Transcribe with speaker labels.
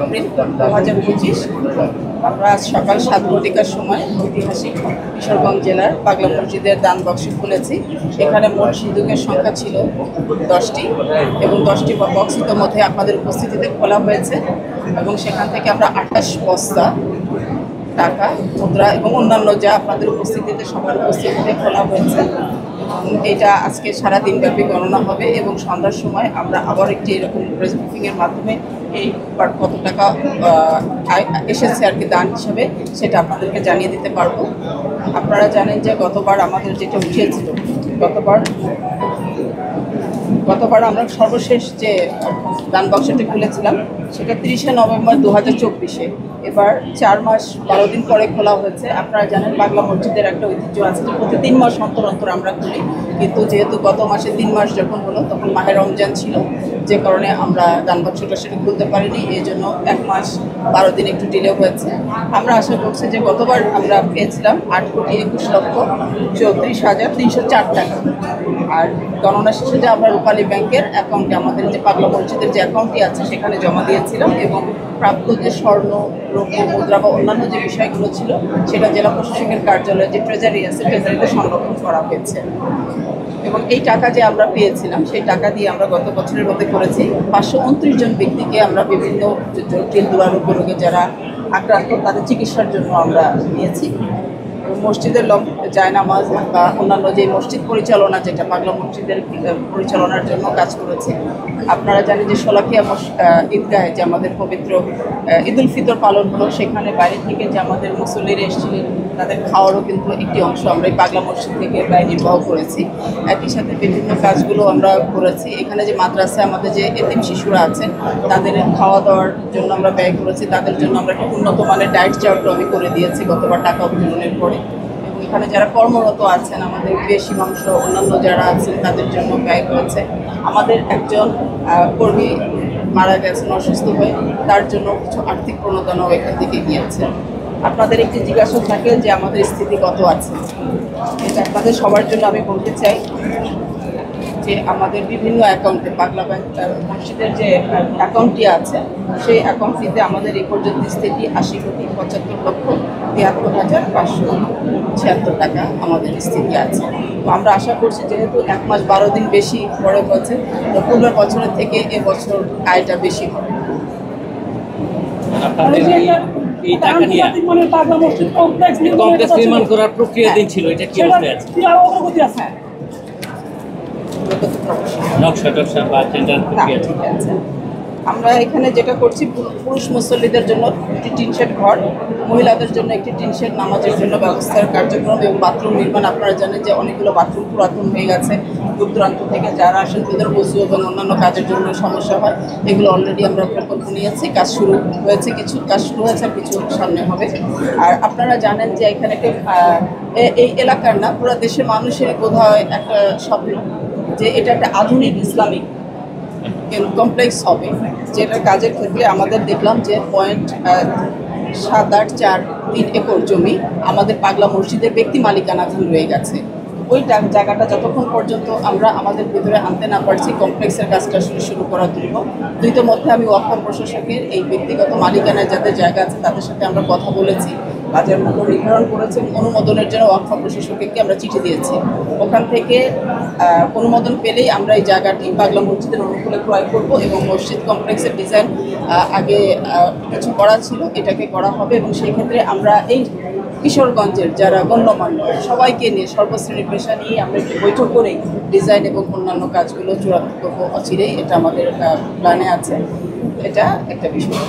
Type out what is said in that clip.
Speaker 1: April 2025 আমরা আজ সকাল 7 ঘটিকার সময় ঐতিহাসিক কিশোরগঞ্জ জেলার পাগলা মসজিদের দান বক্স খুলেছি। এখানে মোট সিন্দুকের সংখ্যা ছিল 10টি এবং 10টি বক্স ইতিমধ্যে আপনাদের উপস্থিতিতে খোলা হয়েছে এবং সেখান থেকে আমরা 28 বস্তা টাকা, মুদ্রা এবং অন্যান্য যা আপনাদের উপস্থিতিতে সবার উপস্থিতিতে খোলা হয়েছে। এটা আজকে সারা দিনব্যাপী গণনা হবে এবং সন্ধ্যার সময় আমরা আবার একটি এরকম প্রেস ব্রিফিংয়ের মাধ্যমে এই কত টাকা এসেছে আর কি দান হিসাবে সেটা আপনাদেরকে জানিয়ে দিতে পারবো। আপনারা জানেন যে গতবার আমাদের যেটা উঠিয়েছিল, গতবার আমরা সর্বশেষ যে দান বক্সটি খুলেছিলাম সেটা 30শে নভেম্বর 2024-এ। এবার 4 মাস 12 দিন পরে খোলা হয়েছে। আপনারা জানেন পাগলা মসজিদের একটা ঐতিহ্য আছে যে প্রতি 3 মাস অন্তর অন্তর আমরা খুলি, কিন্তু যেহেতু গত মাসে 3 মাস যখন হলো তখন মাহে রমজান ছিল, যে কারণে আমরা দান বক্সটা সেটা খুলতে পারিনি। এই জন্য 1 মাস 12 দিন একটু ডিলে হয়েছে। আমরা আশা করছি যে গতবার আমরা পেয়েছিলাম 8,21,34,304 টাকা। আর গণনা শেষে যে আমরা রূপালী ব্যাংকের অ্যাকাউন্টে আমাদের যে পাগলা মসজিদের যে অ্যাকাউন্টটি আছে সেখানে জমা দিয়েছিলাম এবং প্রাপ্ত যে স্বর্ণ, রৌপ্য, মুদ্রা বা অন্যান্য যে বিষয়গুলো ছিল সেটা জেলা প্রশাসকের কার্যালয়ে যে ট্রেজারি আছে ট্রেজারিতে সংরক্ষণ করা হয়েছে। এবং এই টাকা যে আমরা পেয়েছিলাম সেই টাকা দিয়ে আমরা গত বছরের মধ্যে করেছি 529 জন ব্যক্তিকে আমরা বিভিন্ন জটিল দুরারোগ্য রোগে যারা আক্রান্ত তাদের চিকিৎসার জন্য আমরা নিয়েছি। মসজিদের জায়নামাজ বা অন্যান্য যে মসজিদ পরিচালনা যেটা পাগলা মসজিদের পরিচালনার জন্য কাজ করেছে। আপনারা জানেন যে শোলাকিয়া ঈদগাহে যে আমাদের পবিত্র ঈদুল ফিতর পালন হলো, সেখানে বাইরে থেকে যে আমাদের মুসল্লিরা এসেছিলেন তাদের খাওয়ারও কিন্তু একটি অংশ আমরা এই পাগলা মসজিদ থেকে ব্যয় নির্বাহ করেছি। একই সাথে বিভিন্ন কাজগুলো আমরা করেছি। এখানে যে মাদ্রাসায় আমাদের যে এতিম শিশুরা আছেন তাদের খাওয়া দাওয়ার জন্য আমরা ব্যয় করেছি। তাদের জন্য আমরা একটা উন্নত মানের ডায়েট চার্টও আমি করে দিয়েছি গতবার টাকা উত্তোলনের পরে। এবং এখানে যারা কর্মরত আছেন আমাদের বেশি মাংস অন্যান্য যারা আছেন তাদের জন্য ব্যয় হয়েছে। আমাদের একজন কর্মী মারা গেছেন অসুস্থ হয়ে, তার জন্য কিছু আর্থিক প্রণোদনাও এখান থেকে গিয়েছে। আপনাদের একটি জিজ্ঞাসা থাকে যে আমাদের স্থিতি কত আছে, এটা আপনাদের সবার জন্য আমি বলতে চাই যে আমাদের বিভিন্ন অ্যাকাউন্টে পাগলা ব্যাংক মসজিদের যে অ্যাকাউন্টটি আছে সেই অ্যাকাউন্টটিতে আমাদের এই পর্যন্ত স্থিতি 80,75,73,576 টাকা আমাদের স্থিতি আছে। তো আমরা আশা করছি যেহেতু 1 মাস 12 দিন বেশি পরে হয়েছে, তো পূর্বের বছরের থেকে এবছর আয়টা বেশি হবে।
Speaker 2: এই টাকা নিয়ে কমপ্লেক্স নির্মাণ করার প্রক্রিয়া দিন ছিল, এটা কি অবস্থায় আছে? নকশা বা টেন্ডার প্রক্রিয়া
Speaker 1: ঠিক আছে। আমরা এখানে যেটা করছি পুরুষ মুসল্লিদের জন্য একটি টিনশেড ঘর, মহিলাদের জন্য একটি টিনশেড নামাজের জন্য ব্যবস্থার কার্যক্রম এবং বাথরুম নির্মাণ। আপনারা জানেন যে অনেকগুলো বাথরুম পুরাতন হয়ে গেছে, দূর দূরান্ত থেকে যারা আসেন তাদের বসু এবং অন্যান্য কাজের জন্য সমস্যা হয়। এগুলো অলরেডি আমরা প্রকল্প নিয়েছি, কাজ শুরু হয়েছে, কিছু কাজ শুরু হয়েছে আর কিছু সামনে হবে। আর আপনারা জানেন যে এখানে এই এলাকার না পুরো দেশের মানুষের বোধহয় একটা স্বপ্ন যে এটা একটা আধুনিক ইসলামিক কমপ্লেক্স হবে, যেটার কাজের ক্ষেত্রে আমাদের দেখলাম যে 0.784 একর জমি আমাদের পাগলা মসজিদের ব্যক্তি মালিকানাধীন রয়ে গেছে। ওই জায়গাটা যতক্ষণ পর্যন্ত আমরা আমাদের ভিতরে আনতে না পারছি কমপ্লেক্সের কাজটা শুরু করা দুর্লভ। মধ্যে আমি ওয়াকফ প্রশাসকের এই ব্যক্তিগত মালিকানায় যাদের জায়গা আছে তাদের সাথে আমরা কথা বলেছি, বাজার মূল্য নির্ধারণ করেছে, অনুমোদনের জন্য ওয়াকফ প্রশাসককে আমরা চিঠি দিয়েছি। ওখান থেকে অনুমোদন পেলেই আমরা এই জায়গাটি পাগলা মসজিদের অনুকূলে ক্রয় করব এবং মসজিদ কমপ্লেক্সের ডিজাইন আগে কিছু করা ছিল, এটাকে করা হবে এবং সেই ক্ষেত্রে আমরা এই কিশোরগঞ্জের যারা গণ্যমান্য সবাইকে নিয়ে সর্বশ্রেণী পেশা নিয়ে আমরা একটু বৈঠক করেই ডিজাইন এবং অন্যান্য কাজগুলো চূড়ান্ত করবো অচিরেই। এটা আমাদের প্ল্যানে আছে, এটা একটা বিষয়।